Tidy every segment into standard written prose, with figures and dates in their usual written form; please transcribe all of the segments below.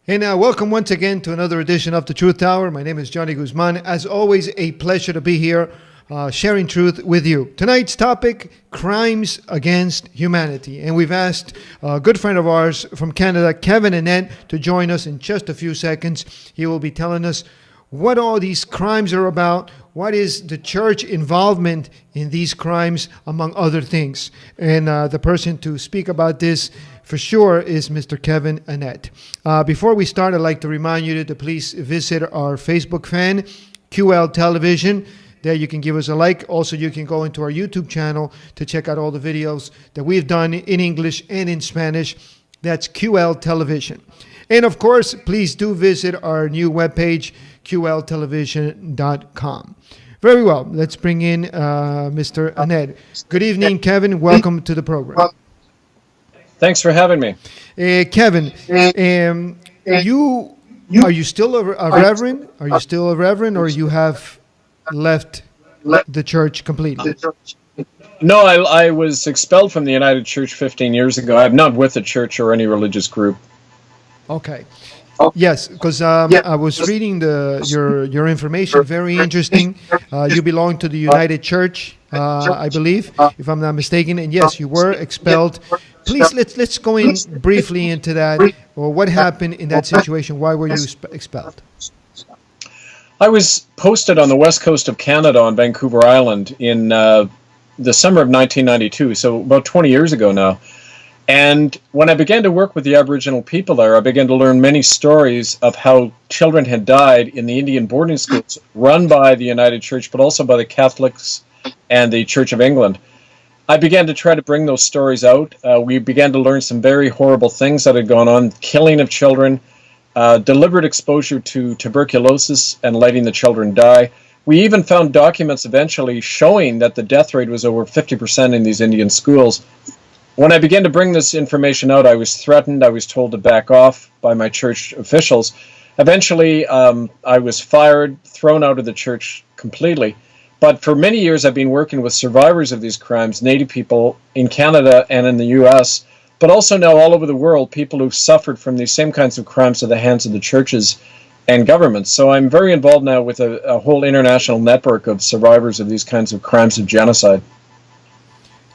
And welcome once again to another edition of the Truth Tower. My name is Johnny Guzman. As always, a pleasure to be here sharing truth with you. Tonight's topic, crimes against humanity. And we've asked a good friend of ours from Canada, Kevin Annett, to join us in just a few seconds. He will be telling us what all these crimes are about, what is the church involvement in these crimes, among other things. And the person to speak about this for sure is Mr. Kevin Annett. Before we start, I'd like to remind you to please visit our Facebook fan, QL Television. There you can give us a like. Also, you can go into our YouTube channel to check out all the videos that we've done in English and in Spanish. That's QL Television. And of course, please do visit our new webpage, qltelevision.com. Very well. Let's bring in Mr. Annett. Good evening, Kevin. Welcome to the program. Thanks for having me. Kevin, are you still a reverend? Are you still a reverend, or you have left the church completely? No, I was expelled from the United Church 15 years ago. I'm not with the church or any religious group. Okay. Yes, because I was reading your information. Very interesting. You belong to the United Church, I believe, if I'm not mistaken. And yes, you were expelled. Please, let's go in briefly into that. Or what happened in that situation? Why were you expelled? I was posted on the west coast of Canada on Vancouver Island in the summer of 1992, so about 20 years ago now. And when I began to work with the Aboriginal people there, I began to learn many stories of how children had died in the Indian boarding schools run by the United Church, but also by the Catholics and the Church of England. I began to try to bring those stories out. We began to learn some very horrible things that had gone on, killing of children, deliberate exposure to tuberculosis and letting the children die. We even found documents eventually showing that the death rate was over 50% in these Indian schools. When I began to bring this information out, I was threatened. I was told to back off by my church officials. Eventually, I was fired, thrown out of the church completely. But for many years, I've been working with survivors of these crimes, Native people in Canada and in the U.S., but also now all over the world, people who've suffered from these same kinds of crimes at the hands of the churches and governments. So I'm very involved now with a whole international network of survivors of these kinds of crimes of genocide.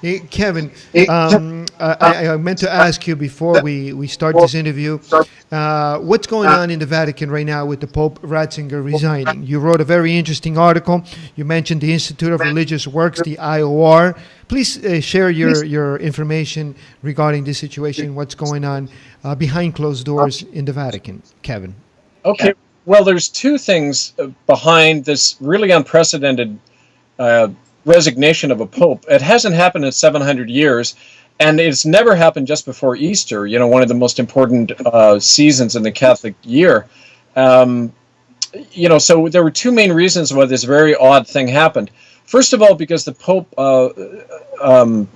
Hey, Kevin, I meant to ask you before we start this interview, what's going on in the Vatican right now with the Pope Ratzinger resigning? You wrote a very interesting article. You mentioned the Institute of Religious Works, the IOR. Please share your information regarding this situation, what's going on behind closed doors in the Vatican, Kevin. Okay, well, there's two things behind this really unprecedented resignation of a pope. It hasn't happened in 700 years, and it's never happened just before Easter, one of the most important seasons in the Catholic year. So there were two main reasons why this very odd thing happened. First of all, because the Pope,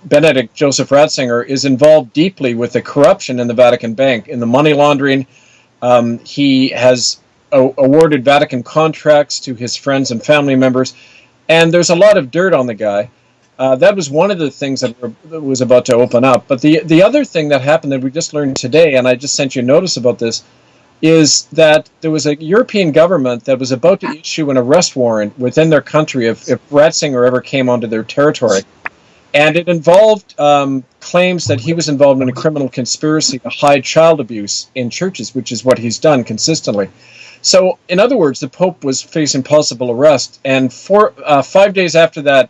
Benedict Joseph Ratzinger, is involved deeply with the corruption in the Vatican Bank, in the money laundering. He has awarded Vatican contracts to his friends and family members, and there's a lot of dirt on the guy. That was one of the things that was about to open up. But the other thing that happened that we just learned today, and I just sent you a notice about this, is that there was a European government that was about to issue an arrest warrant within their country if Ratzinger ever came onto their territory. And it involved claims that he was involved in a criminal conspiracy to hide child abuse in churches, which is what he's done consistently. So, in other words, the Pope was facing possible arrest, and 5 days after that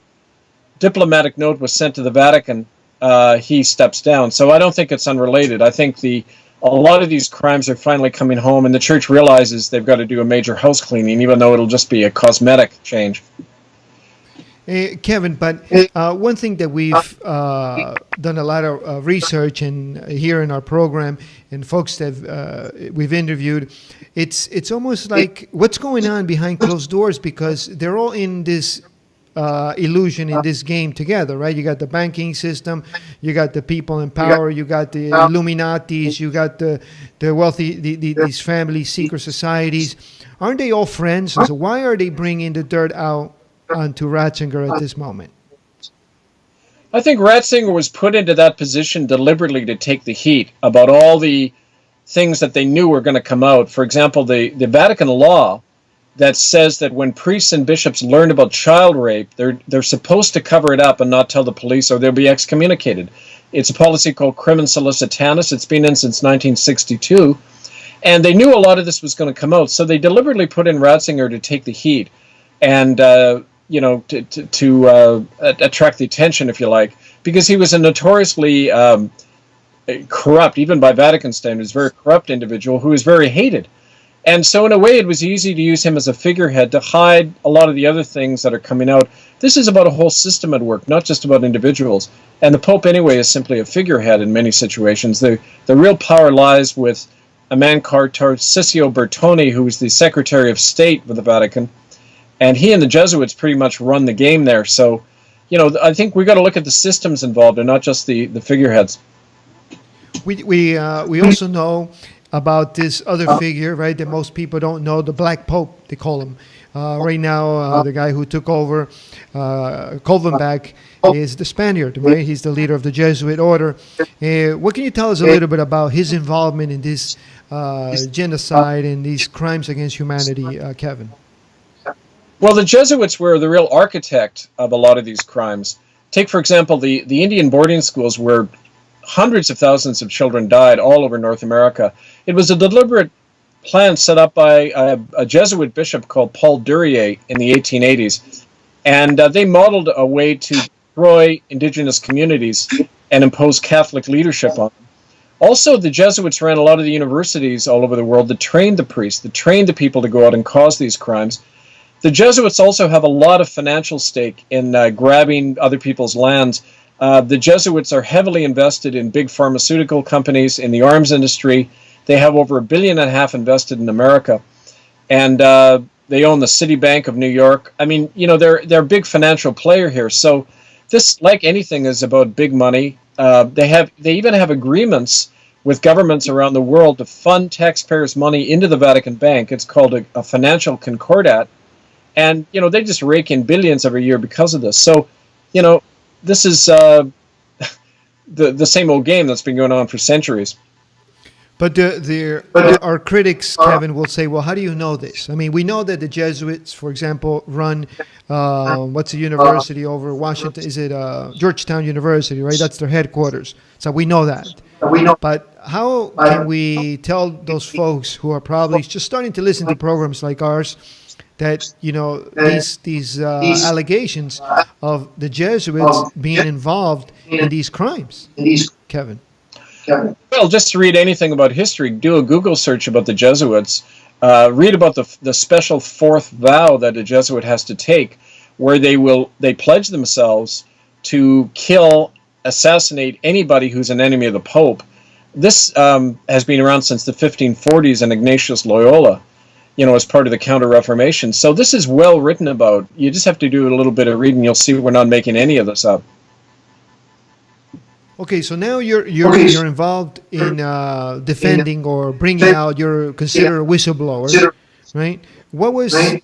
diplomatic note was sent to the Vatican, he steps down. So I don't think it's unrelated. I think a lot of these crimes are finally coming home, and the Church realizes they've got to do a major house cleaning, even though it'll just be a cosmetic change. Kevin, but one thing that we've done a lot of research and here in our program, and folks that we've interviewed, it's almost like what's going on behind closed doors, because they're all in this illusion, in this game together, right? You got the banking system, you got the people in power, you got the Illuminatis, you got the wealthy, these family secret societies. Aren't they all friends? So why are they bringing the dirt out onto Ratzinger at this moment? I think Ratzinger was put into that position deliberately to take the heat about all the things that they knew were going to come out. For example, the Vatican law that says that when priests and bishops learn about child rape, they're supposed to cover it up and not tell the police, or they'll be excommunicated. It's a policy called Crimen Solicitatis. It's been in since 1962. And they knew a lot of this was going to come out, so they deliberately put in Ratzinger to take the heat and, to attract the attention, if you like, because he was a notoriously corrupt, even by Vatican standards, very corrupt individual who was very hated. And so in a way, it was easy to use him as a figurehead to hide a lot of the other things that are coming out. This is about a whole system at work, not just about individuals. And the Pope, anyway, is simply a figurehead in many situations. The real power lies with a man called Tarcisio Bertone, who was the Secretary of State for the Vatican. And he and the Jesuits pretty much run the game there. So, I think we've got to look at the systems involved and not just the figureheads. We also know about this other figure, right, that most people don't know, the Black Pope, they call him. Right now, the guy who took over Kolvenbach is the Spaniard, right? He's the leader of the Jesuit order. What can you tell us a little bit about his involvement in this genocide and these crimes against humanity, Kevin? Well, the Jesuits were the real architect of a lot of these crimes. Take, for example, the Indian boarding schools where hundreds of thousands of children died all over North America. It was a deliberate plan set up by a Jesuit bishop called Paul Duryea in the 1880s. And they modeled a way to destroy indigenous communities and impose Catholic leadership on them. Also, the Jesuits ran a lot of the universities all over the world that trained the priests, that trained the people to go out and cause these crimes. The Jesuits also have a lot of financial stake in grabbing other people's lands. The Jesuits are heavily invested in big pharmaceutical companies, in the arms industry. They have over $1.5 billion invested in America. And they own the Citibank of New York. I mean, they're a big financial player here. So this, like anything, is about big money. They even have agreements with governments around the world to fund taxpayers' money into the Vatican Bank. It's called a financial concordat. And, they just rake in billions every year because of this. So, this is the same old game that's been going on for centuries. But our critics, Kevin, will say, well, how do you know this? I mean, we know that the Jesuits, for example, run, what's the university over Washington? Is it Georgetown University, right? That's their headquarters. So we know that. But how can we tell those folks who are probably just starting to listen to programs like ours that, these allegations of the Jesuits being involved in these crimes, Kevin? Well, just to read anything about history, do a Google search about the Jesuits. Read about the special fourth vow that a Jesuit has to take, where they pledge themselves to kill, assassinate anybody who's an enemy of the Pope. This has been around since the 1540s, and Ignatius Loyola, as part of the Counter-Reformation. So this is well written about. You just have to do a little bit of reading. You'll see we're not making any of this up. Okay, so now you're involved in defending or bringing out. You're considered a whistleblower, right? What was it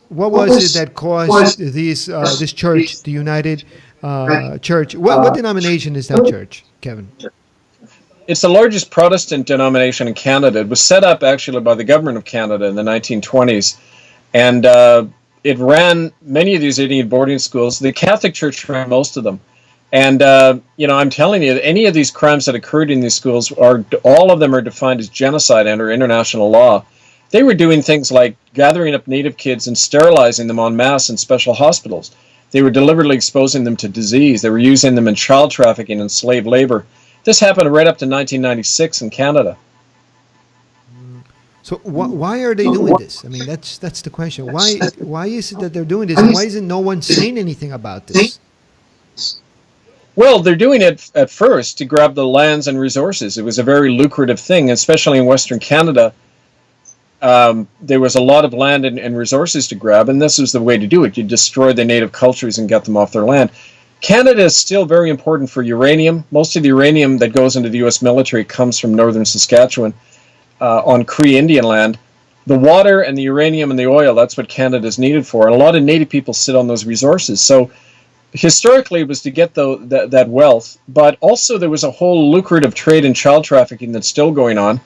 that caused this church, the United Church? What denomination is that church, Kevin? It's the largest Protestant denomination in Canada. It was set up actually by the government of Canada in the 1920s, and it ran many of these Indian boarding schools. The Catholic Church ran most of them. And, I'm telling you, any of these crimes that occurred in these schools, all of them are defined as genocide under international law. They were doing things like gathering up Native kids and sterilizing them en masse in special hospitals. They were deliberately exposing them to disease. They were using them in child trafficking and slave labor. This happened right up to 1996 in Canada. So why are they doing this? I mean, that's the question. Why is it that they're doing this? And why isn't no one saying anything about this? Well, they're doing it at first to grab the lands and resources. It was a very lucrative thing, especially in Western Canada. There was a lot of land and resources to grab, and this was the way to do it. You destroy the native cultures and get them off their land. Canada is still very important for uranium. Most of the uranium that goes into the U.S. military comes from northern Saskatchewan on Cree Indian land. The water and the uranium and the oil, that's what Canada is needed for. And a lot of Native people sit on those resources. So historically, it was to get that wealth, but also there was a whole lucrative trade in child trafficking that's still going on.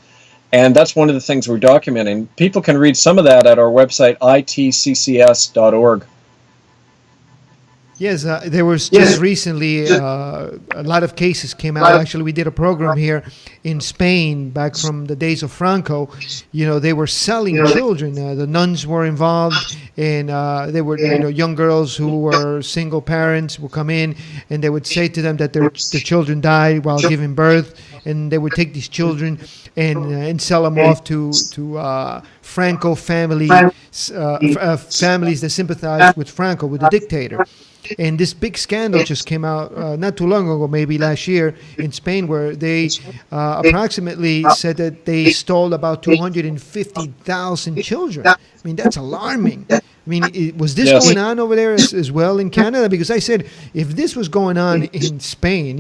And that's one of the things we're documenting. People can read some of that at our website, itccs.org. Yes, there was just recently a lot of cases came out. Actually, we did a program here in Spain back from the days of Franco. You know, they were selling children. The nuns were involved, and they were, young girls who were single parents would come in, and they would say to them that their children died while giving birth, and they would take these children and sell them off to Franco families that sympathized with Franco, with the dictator. And this big scandal just came out not too long ago, maybe last year, in Spain, where they approximately said that they stole about 250,000 children. I mean, that's alarming. I mean, was this going on over there as well in Canada? Because I said, if this was going on in Spain,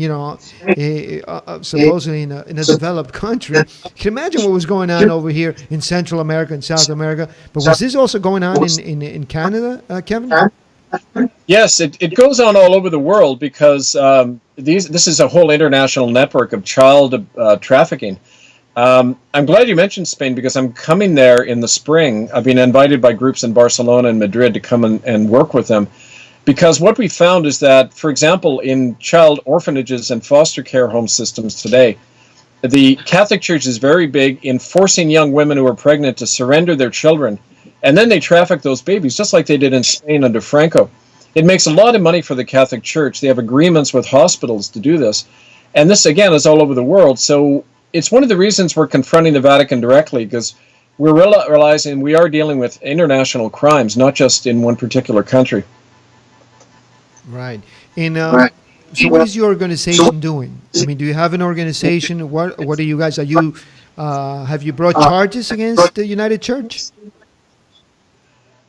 supposedly in a developed country, you can imagine what was going on over here in Central America and South America. But was this also going on in Canada, Kevin? Yes, it goes on all over the world because this is a whole international network of child trafficking. I'm glad you mentioned Spain because I'm coming there in the spring. I've been invited by groups in Barcelona and Madrid to come and work with them. Because what we found is that, for example, in child orphanages and foster care home systems today, the Catholic Church is very big in forcing young women who are pregnant to surrender their children. And then they traffic those babies, just like they did in Spain under Franco. It makes a lot of money for the Catholic Church. They have agreements with hospitals to do this. And this, again, is all over the world. So it's one of the reasons we're confronting the Vatican directly, because we're realizing we are dealing with international crimes, not just in one particular country. Right. And so what is your organization doing? I mean, do you have an organization? What are you guys? Are you have you brought charges against the United Church?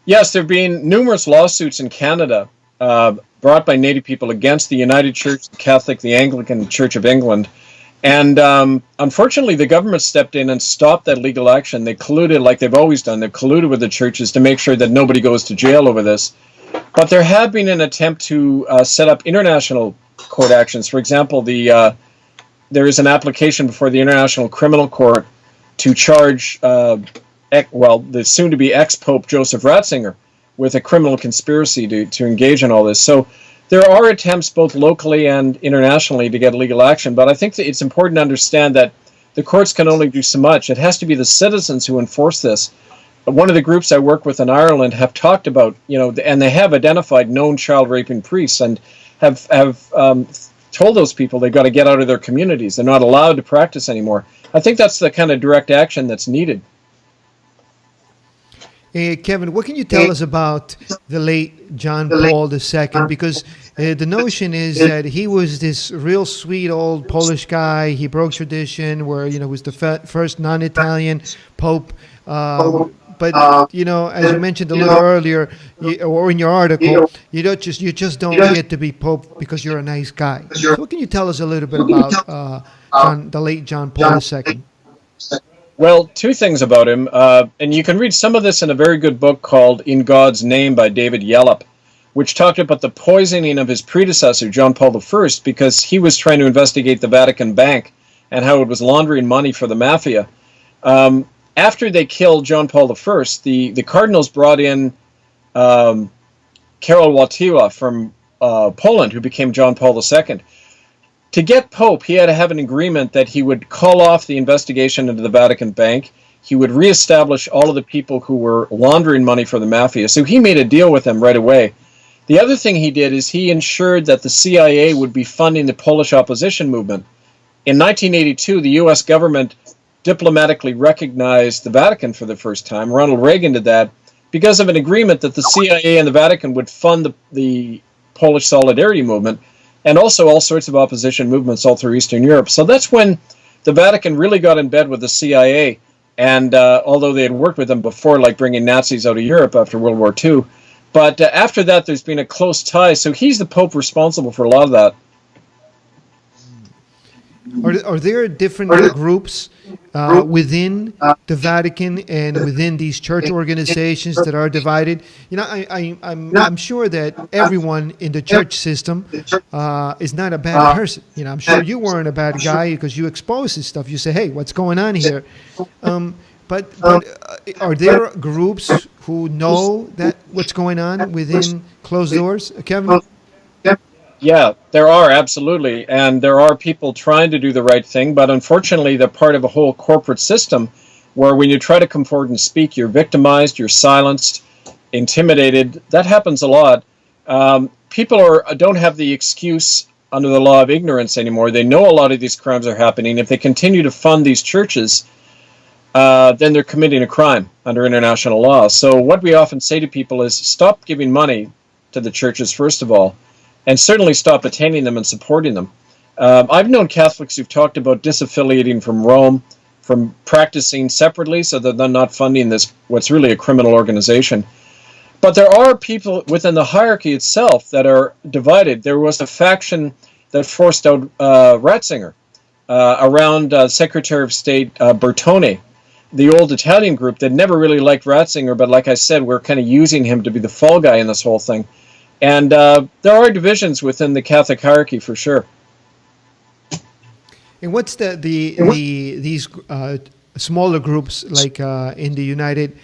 Yes, there have been numerous lawsuits in Canada brought by Native people against the United Church, the Catholic, the Anglican Church of England. And unfortunately, the government stepped in and stopped that legal action. They colluded, like they've always done. They've colluded with the churches to make sure that nobody goes to jail over this. But there have been an attempt to set up international court actions. For example, there is an application before the International Criminal Court to charge the soon-to-be ex-Pope Joseph Ratzinger with a criminal conspiracy to engage in all this. So there are attempts both locally and internationally to get legal action, but I think that it's important to understand that the courts can only do so much. It has to be the citizens who enforce this. One of the groups I work with in Ireland have talked about, and they have identified known child raping priests and have told those people they've got to get out of their communities. They're not allowed to practice anymore. I think that's the kind of direct action that's needed. Kevin, what can you tell us about the late John Paul II? Because the notion is that he was this real sweet old Polish guy. He broke tradition where, was the first non-Italian pope. But, as you mentioned a little earlier, or in your article, you just don't get to be pope because you're a nice guy. So what can you tell us a little bit about the late John Paul II? Well, two things about him, and you can read some of this in a very good book called In God's Name by David Yallop, which talked about the poisoning of his predecessor, John Paul I, because he was trying to investigate the Vatican Bank and how it was laundering money for the mafia. After they killed John Paul I, the cardinals brought in Karol Wojtyła from Poland, who became John Paul II. To get Pope, he had to have an agreement that he would call off the investigation into the Vatican Bank. He would reestablish all of the people who were laundering money for the mafia. So he made a deal with them right away. The other thing he did is he ensured that the CIA would be funding the Polish opposition movement. In 1982, the U.S. government diplomatically recognized the Vatican for the first time. Ronald Reagan did that because of an agreement that the CIA and the Vatican would fund the Polish Solidarity movement, and also all sorts of opposition movements all through Eastern Europe. So that's when the Vatican really got in bed with the CIA, and although they had worked with them before, like bringing Nazis out of Europe after World War II, but after that there's been a close tie, so he's the Pope responsible for a lot of that. Are there different groups within the Vatican and within these church organizations that are divided? You know, I'm sure that everyone in the church system is not a bad person. You know, I'm sure you weren't a bad guy because you expose this stuff. You say, hey, what's going on here? But are there groups who know that what's going on within closed doors, Kevin? Yeah, there are, absolutely. And there are people trying to do the right thing, but unfortunately, they're part of a whole corporate system where when you try to come forward and speak, you're victimized, you're silenced, intimidated. That happens a lot. People don't have the excuse under the law of ignorance anymore. They know a lot of these crimes are happening. If they continue to fund these churches, then they're committing a crime under international law. So what we often say to people is stop giving money to the churches, first of all, and certainly stop attending them and supporting them. I've known Catholics who've talked about disaffiliating from Rome, from practicing separately so that they're not funding this, what's really a criminal organization. But there are people within the hierarchy itself that are divided. There was a faction that forced out Ratzinger around Secretary of State Bertone, the old Italian group that never really liked Ratzinger, but like I said, we're kind of using him to be the fall guy in this whole thing. And there are divisions within the Catholic hierarchy for sure. And what's these smaller groups like in the United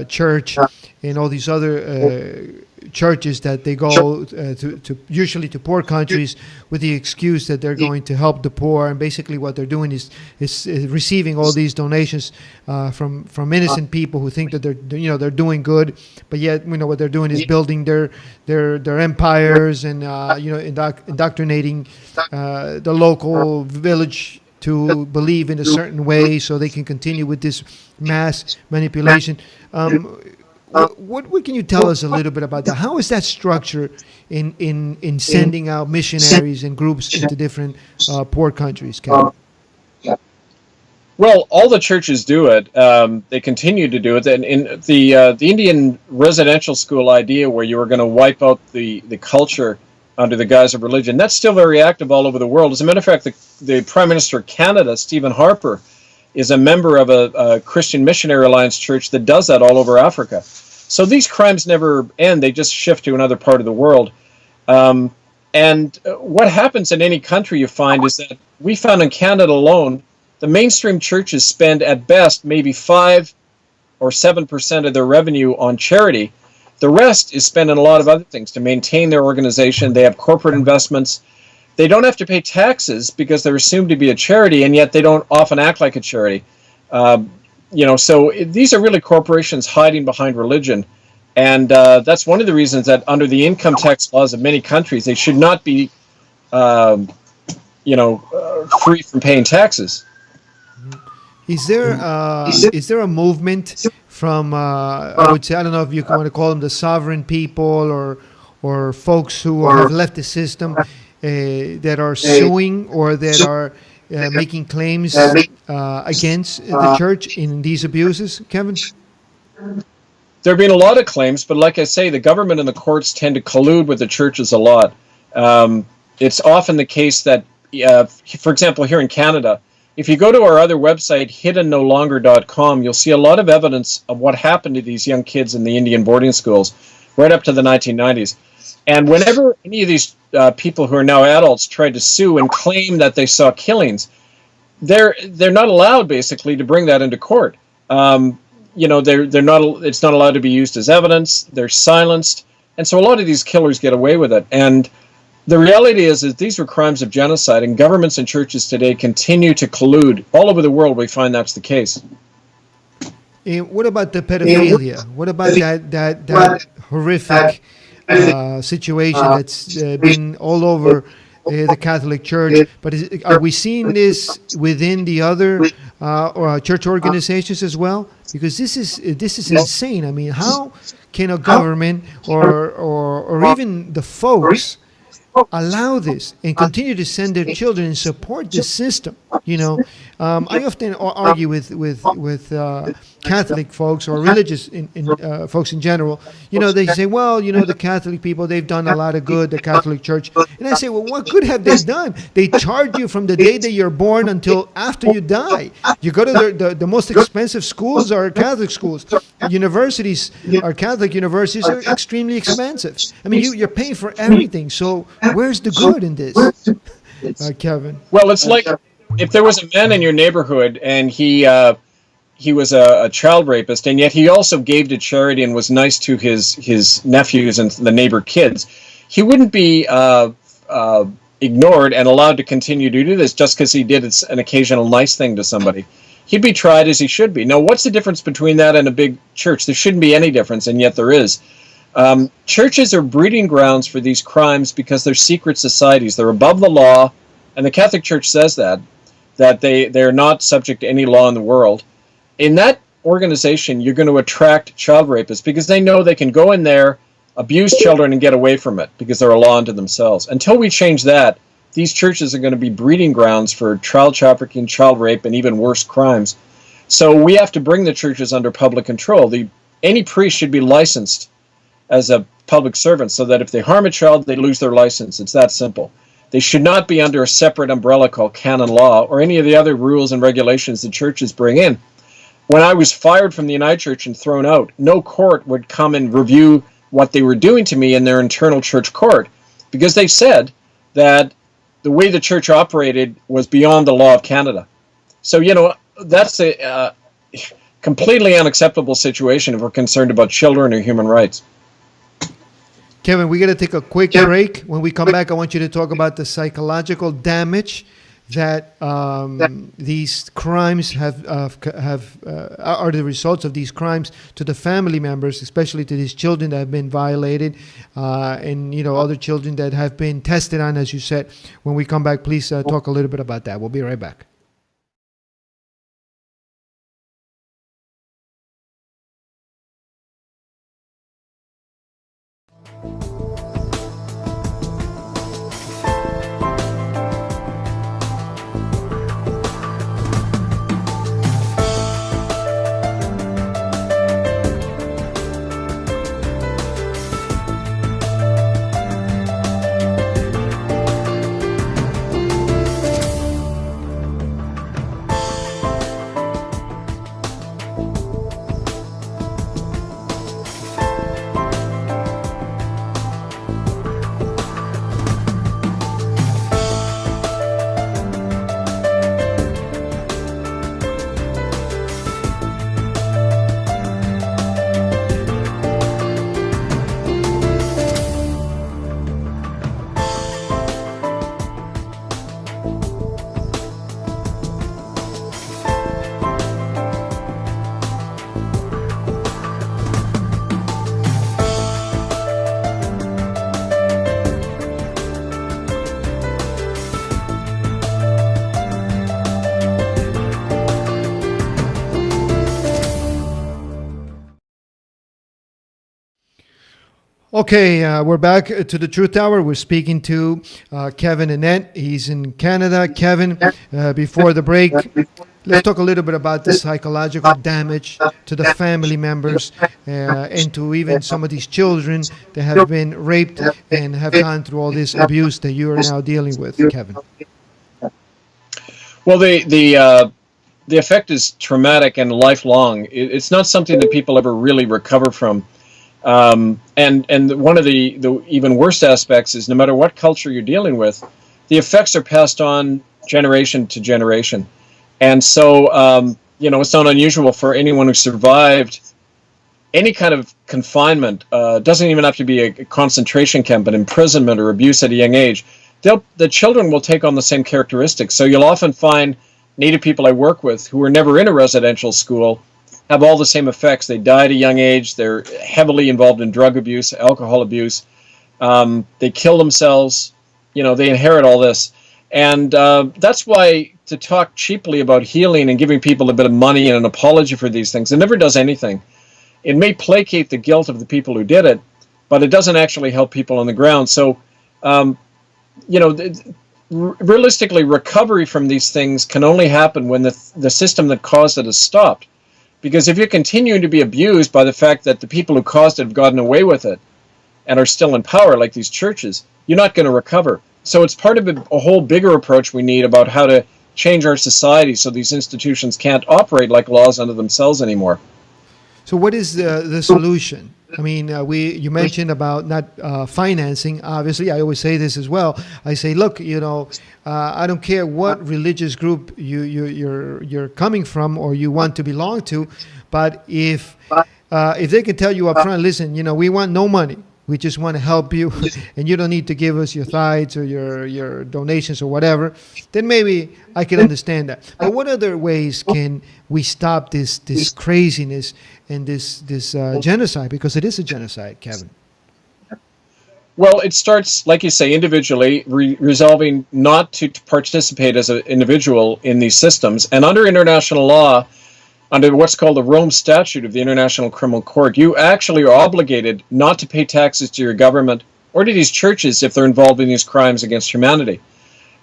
Church and all these other churches that they go to usually to poor countries with the excuse that they're going to help the poor, and basically what they're doing is receiving all these donations from innocent people who think that they're doing good, but yet what they're doing is building their empires and indoctrinating the local village to believe in a certain way so they can continue with this mass manipulation. What can you tell us a little bit about that? How is that structured in sending out missionaries and groups into different poor countries, Kevin? Well, all the churches do it. They continue to do it. And in the Indian residential school idea where you were going to wipe out the culture under the guise of religion, that's still very active all over the world. As a matter of fact, the Prime Minister of Canada, Stephen Harper, is a member of a Christian Missionary Alliance church that does that all over Africa. So these crimes never end. They just shift to another part of the world. And what happens in any country, you find, is that we found in Canada alone, the mainstream churches spend at best maybe 5 or 7% of their revenue on charity. The rest is spent on a lot of other things to maintain their organization. They have corporate investments. They don't have to pay taxes because they're assumed to be a charity, and yet they don't often act like a charity. So these are really corporations hiding behind religion. And that's one of the reasons that under the income tax laws of many countries, they should not be, free from paying taxes. Is there a movement from I would say, I don't know if you want to call them the sovereign people or folks who have left the system that are suing or that are making claims against the church in these abuses, Kevin? There have been a lot of claims, but like I say, the government and the courts tend to collude with the churches a lot. It's often the case that, for example, here in Canada, if you go to our other website, hiddennolonger.com, you'll see a lot of evidence of what happened to these young kids in the Indian boarding schools right up to the 1990s. And whenever any of these people who are now adults tried to sue and claim that they saw killings, they're not allowed basically to bring that into court. They're not. It's not allowed to be used as evidence. They're silenced, and so a lot of these killers get away with it. And the reality is that these were crimes of genocide, and governments and churches today continue to collude. All over the world, we find that's the case. And what about the pedophilia? What about that horrific situation that's been all over the Catholic Church? But are we seeing this within the other church organizations as well? Because this is insane. I mean, how can a government or even the folks allow this and continue to send their children and support this system? I often argue with Catholic folks or religious folks in general. They say, well, the Catholic people, they've done a lot of good, the Catholic Church. And I say, well, what good have they done? They charge you from the day that you're born until after you die. You go to the most expensive schools are Catholic schools. Universities are Catholic universities are extremely expensive. I mean, you're paying for everything. So where's the good in this, Kevin? Well, it's like if there was a man in your neighborhood and he was a child rapist, and yet he also gave to charity and was nice to his nephews and the neighbor kids, he wouldn't be ignored and allowed to continue to do this just because he did an occasional nice thing to somebody. He'd be tried as he should be. Now, what's the difference between that and a big church? There shouldn't be any difference, and yet there is. Churches are breeding grounds for these crimes because they're secret societies. They're above the law, and the Catholic Church says that they're not subject to any law in the world. In that organization, you're going to attract child rapists because they know they can go in there, abuse children, and get away from it because they're a law unto themselves. Until we change that, these churches are going to be breeding grounds for child trafficking, child rape, and even worse crimes. So we have to bring the churches under public control. Any priest should be licensed as a public servant so that if they harm a child, they lose their license. It's that simple. They should not be under a separate umbrella called canon law or any of the other rules and regulations the churches bring in. When I was fired from the United Church and thrown out, no court would come and review what they were doing to me in their internal church court because they said that the way the church operated was beyond the law of Canada. So, that's a completely unacceptable situation if we're concerned about children or human rights. Kevin, we got to take a quick break. When we come back, I want you to talk about the psychological damage that these crimes are the results of these crimes to the family members, especially to these children that have been violated, and other children that have been tested on, as you said. When we come back, please talk a little bit about that. We'll be right back. Okay, we're back to the Truth Hour. We're speaking to Kevin Annett. He's in Canada. Kevin, before the break, let's talk a little bit about the psychological damage to the family members and to even some of these children that have been raped and have gone through all this abuse that you are now dealing with, Kevin. Well, the effect is traumatic and lifelong. It's not something that people ever really recover from. And one of the even worst aspects is no matter what culture you're dealing with, the effects are passed on generation to generation. And so, it's not unusual for anyone who survived any kind of confinement, doesn't even have to be a concentration camp, but imprisonment or abuse at a young age, the children will take on the same characteristics. So you'll often find Native people I work with who were never in a residential school have all the same effects. They die at a young age. They're heavily involved in drug abuse, alcohol abuse. They kill themselves. They inherit all this. And that's why to talk cheaply about healing and giving people a bit of money and an apology for these things, it never does anything. It may placate the guilt of the people who did it, but it doesn't actually help people on the ground. So, the realistically, recovery from these things can only happen when the system that caused it is stopped. Because if you're continuing to be abused by the fact that the people who caused it have gotten away with it and are still in power, like these churches, you're not going to recover. So it's part of a whole bigger approach we need about how to change our society so these institutions can't operate like laws unto themselves anymore. So what is the solution? I mean, you mentioned about not financing. Obviously, I always say this as well. I say, look, I don't care what religious group you're coming from or you want to belong to, but if they can tell you up front, listen, we want no money. We just want to help you, and you don't need to give us your tithes or your donations or whatever, then maybe I can understand that. But what other ways can we stop this craziness and this genocide? Because it is a genocide, Kevin. Well, it starts, like you say, individually, resolving not to participate as an individual in these systems. And under international law, under what's called the Rome Statute of the International Criminal Court, you actually are obligated not to pay taxes to your government or to these churches if they're involved in these crimes against humanity.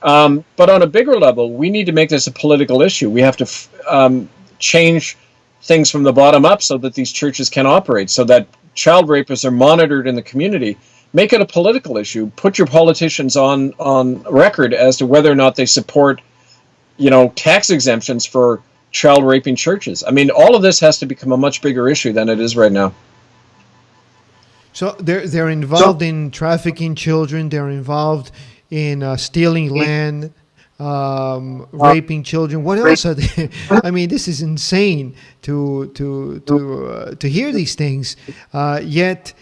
But on a bigger level, we need to make this a political issue. We have to change things from the bottom up so that these churches can operate, so that child rapists are monitored in the community. Make it a political issue. Put your politicians on record as to whether or not they support, tax exemptions for child raping churches. I mean, all of this has to become a much bigger issue than it is right now. So they're involved in trafficking children. They're involved in stealing land, raping children. What else are they? I mean, this is insane to hear these things. Yet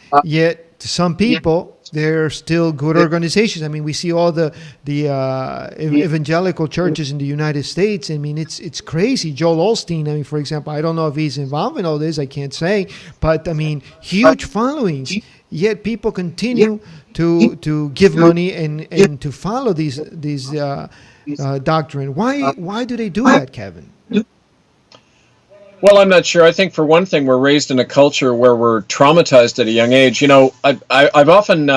to some people, they're still good organizations. I mean, we see all the evangelical churches in the United States. I mean, it's crazy. Joel Osteen, I mean, for example, I don't know if he's involved in all this. I can't say. But, I mean, huge followings. Yet people continue to give money and to follow these doctrine. Why do they do that, Kevin? Well, I'm not sure. I think for one thing, we're raised in a culture where we're traumatized at a young age. I've often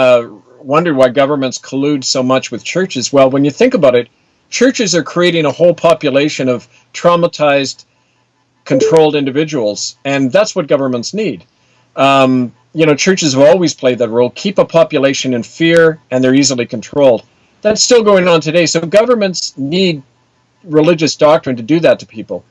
wondered why governments collude so much with churches. Well, when you think about it, churches are creating a whole population of traumatized, controlled individuals, and that's what governments need. Churches have always played that role, keep a population in fear, and they're easily controlled. That's still going on today. So governments need religious doctrine to do that to people.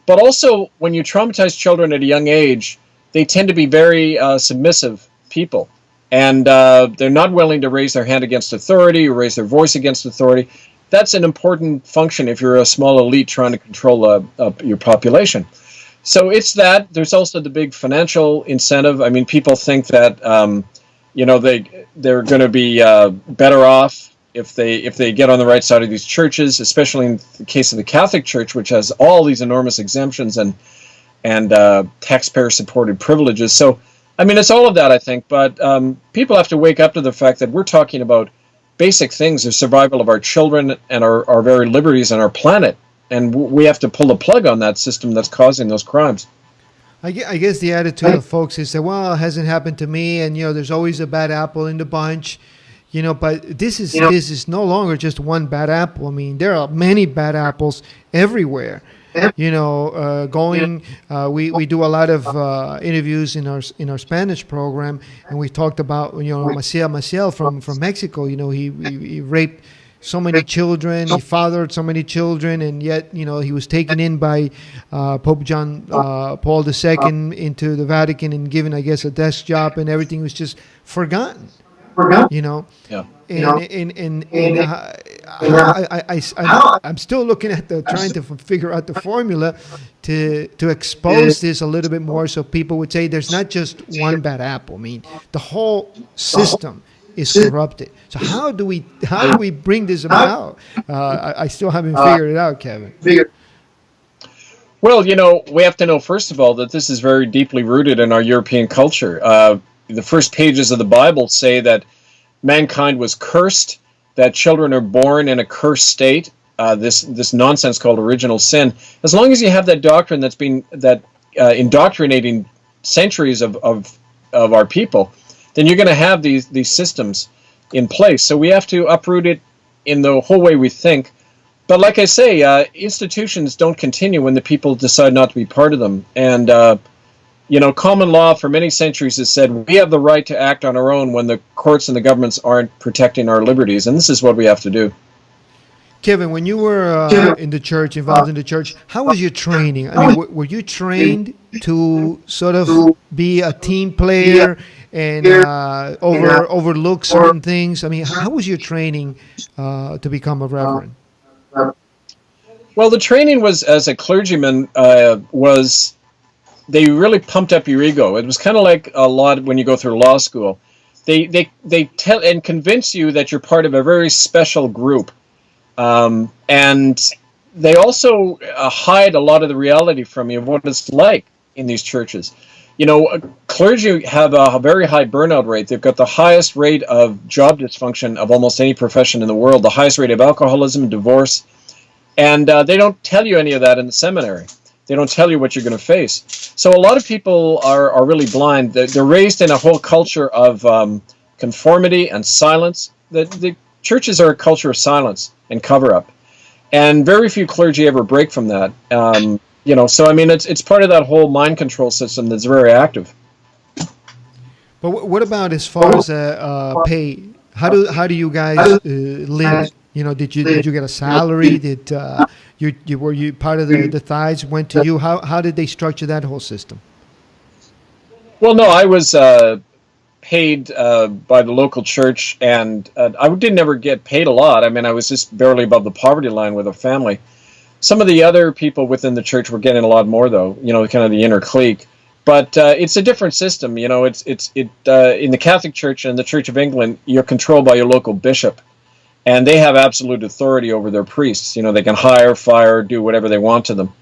But also, when you traumatize children at a young age, they tend to be very submissive people. And they're not willing to raise their hand against authority or raise their voice against authority. That's an important function if you're a small elite trying to control your population. So it's that. There's also the big financial incentive. I mean, people think that, they're going to be better off if they get on the right side of these churches, especially in the case of the Catholic Church, which has all these enormous exemptions and taxpayer-supported privileges. So, I mean, it's all of that, I think. But people have to wake up to the fact that we're talking about basic things, the survival of our children and our very liberties and our planet. And we have to pull the plug on that system that's causing those crimes. I guess the attitude of folks is that, well, it hasn't happened to me, and there's always a bad apple in the bunch. But this is no longer just one bad apple. I mean, there are many bad apples everywhere. We do a lot of interviews in our Spanish program, and we talked about Maciel from Mexico. He raped so many children, he fathered so many children, and yet he was taken in by Pope John Paul II into the Vatican and given, I guess, a desk job, and everything was just forgotten. Yeah. I'm still looking at trying to figure out the formula to expose this a little bit more, so people would say there's not just one bad apple. I mean, the whole system is corrupted. So how do we bring this about? I still haven't figured it out, Kevin. Well, we have to know, first of all, that this is very deeply rooted in our European culture. The first pages of the Bible say that mankind was cursed, that children are born in a cursed state, this nonsense called original sin. As long as you have that doctrine that's been indoctrinating centuries of our people, then you're going to have these systems in place. So we have to uproot it in the whole way we think. But like I say, institutions don't continue when the people decide not to be part of them. And, common law for many centuries has said we have the right to act on our own when the courts and the governments aren't protecting our liberties. And this is what we have to do. Kevin, when you were in the church, involved in the church, how was your training? I mean, were you trained to sort of be a team player and overlook certain things? I mean, how was your training to become a reverend? Well, the training was, as a clergyman, they really pumped up your ego. It was kind of like a lot when you go through law school. They tell and convince you that you're part of a very special group. And they also hide a lot of the reality from you of what it's like in these churches. Clergy have a very high burnout rate. They've got the highest rate of job dysfunction of almost any profession in the world, the highest rate of alcoholism and divorce. And they don't tell you any of that in the seminary. They don't tell you what you're going to face. So a lot of people are really blind. They're raised in a whole culture of conformity and silence. The churches are a culture of silence and cover-up. And very few clergy ever break from that. So I mean, it's part of that whole mind control system that's very active. But what about as far as pay? How do you guys live? Did you get a salary? Did were you part of the tithes went to you? How did they structure that whole system? Well, no, I was paid by the local church, and I didn't ever get paid a lot. I mean, I was just barely above the poverty line with a family. Some of the other people within the church were getting a lot more, though. Kind of the inner clique. But it's a different system. It's in the Catholic Church and the Church of England, you're controlled by your local bishop, and they have absolute authority over their priests. They can hire, fire, do whatever they want to them.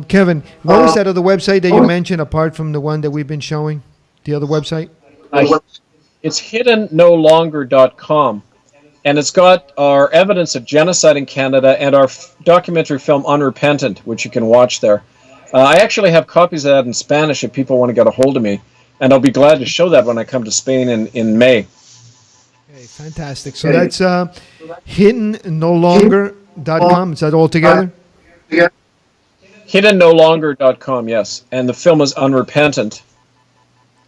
Kevin, what was that other website that you mentioned apart from the one that we've been showing? The other website? It's hiddennolonger.com, and it's got our evidence of genocide in Canada and our documentary film Unrepentant, which you can watch there. I actually have copies of that in Spanish if people want to get a hold of me, and I'll be glad to show that when I come to Spain in May. Okay, fantastic. So that's hiddennolonger.com. Is that all together? Yeah. Hiddennolonger.com, yes, and the film is Unrepentant.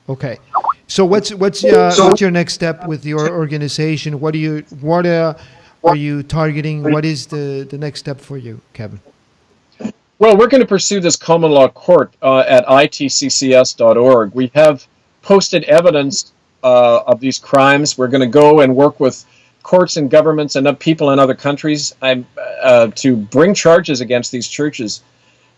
Okay, so what's your next step with your organization? What are you targeting? What is the next step for you, Kevin? Well, we're going to pursue this common law court at itccs.org. We have posted evidence of these crimes. We're going to go and work with courts and governments and people in other countries to bring charges against these churches.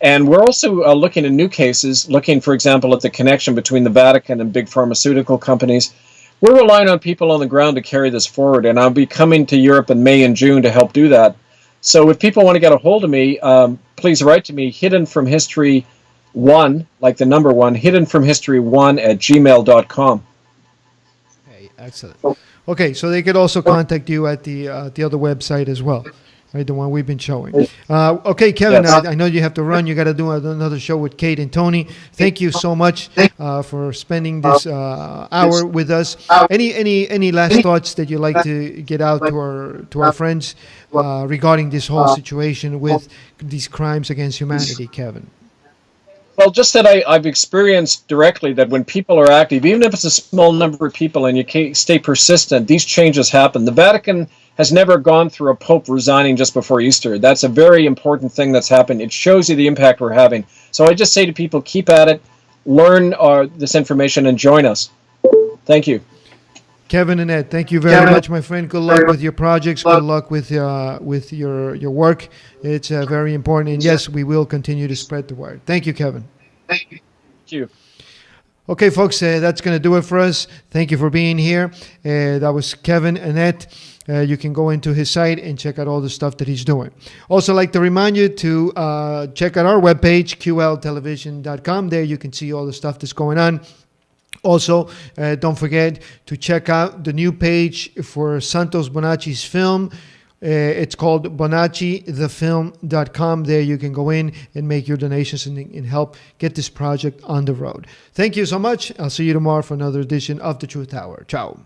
And we're also looking at new cases, looking, for example, at the connection between the Vatican and big pharmaceutical companies. We're relying on people on the ground to carry this forward, and I'll be coming to Europe in May and June to help do that. So if people want to get a hold of me, please write to me, hiddenfromhistory1, like the number 1, hiddenfromhistory1@gmail.com. Okay, excellent. Okay, so they could also contact you at the other website as well. Right, the one we've been showing. Okay, Kevin, yes. I know you have to run. You got to do another show with Kate and Tony. Thank you so much for spending this hour with us. Any last thoughts that you'd like to get out to our friends regarding this whole situation with these crimes against humanity, Kevin? Well, just that I've experienced directly that when people are active, even if it's a small number of people and you stay persistent, these changes happen. The Vatican has never gone through a pope resigning just before Easter. That's a very important thing that's happened. It shows you the impact we're having. So I just say to people, keep at it, learn this information, and join us. Thank you. Kevin and Annett, thank you very much, my friend. Good luck with your projects. Good luck with your work. It's very important. And yes, we will continue to spread the word. Thank you, Kevin. Thank you. Okay, folks, that's going to do it for us. Thank you for being here. That was Kevin Annett. You can go into his site and check out all the stuff that he's doing. Also, I'd like to remind you to check out our webpage, qltelevision.com. There you can see all the stuff that's going on. Also, don't forget to check out the new page for Santos Bonacci's film. It's called bonacci.thefilm.com. There you can go in and make your donations and help get this project on the road. Thank you so much. I'll see you tomorrow for another edition of The Truth Hour. Ciao.